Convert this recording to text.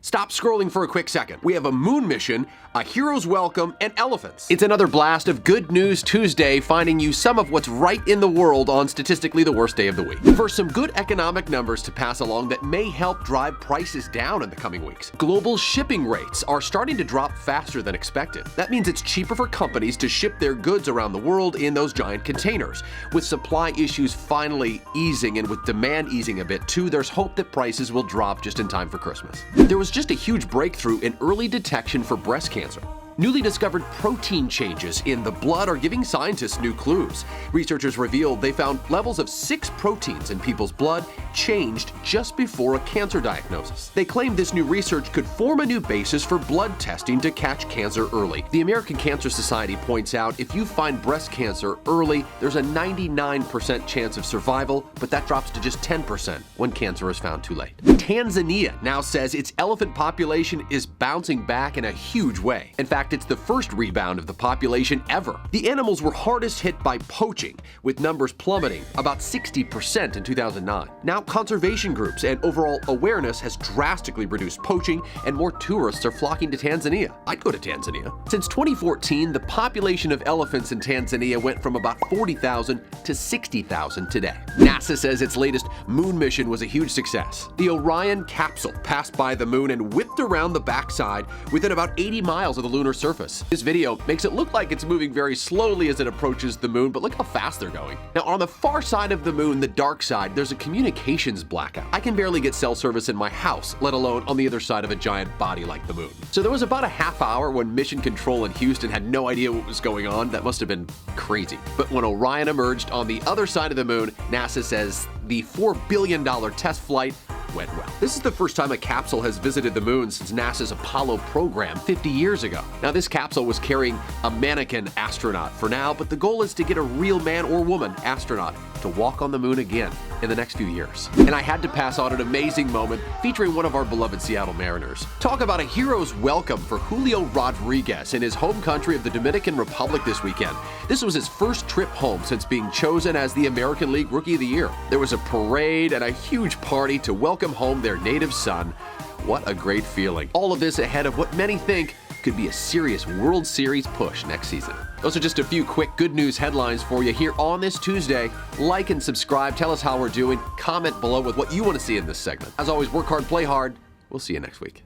Stop scrolling for a quick second. We have a moon mission, a hero's welcome, and elephants. It's another blast of Good News Tuesday, finding you some of what's right in the world on statistically the worst day of the week. First, some good economic numbers to pass along that may help drive prices down in the coming weeks. Global shipping rates are starting to drop faster than expected. That means it's cheaper for companies to ship their goods around the world in those giant containers. With supply issues finally easing and with demand easing a bit too, there's hope that prices will drop just in time for Christmas. There was just a huge breakthrough in early detection for breast cancer. Newly discovered protein changes in the blood are giving scientists new clues. Researchers revealed they found levels of 6 proteins in people's blood changed just before a cancer diagnosis. They claim this new research could form a new basis for blood testing to catch cancer early. The American Cancer Society points out if you find breast cancer early, there's a 99% chance of survival, but that drops to just 10% when cancer is found too late. Tanzania now says its elephant population is bouncing back in a huge way. In fact, it's the first rebound of the population ever. The animals were hardest hit by poaching, with numbers plummeting about 60% in 2009. Now, conservation groups and overall awareness has drastically reduced poaching, and more tourists are flocking to Tanzania. I'd go to Tanzania. Since 2014, the population of elephants in Tanzania went from about 40,000 to 60,000 today. NASA says its latest moon mission was a huge success. The Orion capsule passed by the moon and whipped around the backside within about 80 miles of the lunar surface. This video makes it look like it's moving very slowly as it approaches the moon, but look how fast they're going. Now, on the far side of the moon, the dark side, there's a communications blackout. I can barely get cell service in my house, let alone on the other side of a giant body like the moon. So there was about a half hour when Mission Control in Houston had no idea what was going on. That must have been crazy. But when Orion emerged on the other side of the moon, NASA says the $4 billion test flight went well. This is the first time a capsule has visited the moon since NASA's Apollo program 50 years ago. Now, this capsule was carrying a mannequin astronaut for now, but the goal is to get a real man or woman astronaut to walk on the moon again in the next few years. And I had to pass on an amazing moment featuring one of our beloved Seattle Mariners. Talk about a hero's welcome for Julio Rodriguez in his home country of the Dominican Republic this weekend. This was his first trip home since being chosen as the American League Rookie of the Year. There was a parade and a huge party to welcome home their native son. What a great feeling. All of this ahead of what many think could be a serious World Series push next season. Those are just a few quick good news headlines for you here on this Tuesday. Like and subscribe, tell us how we're doing, comment below with what you want to see in this segment. As always, work hard, play hard. We'll see you next week.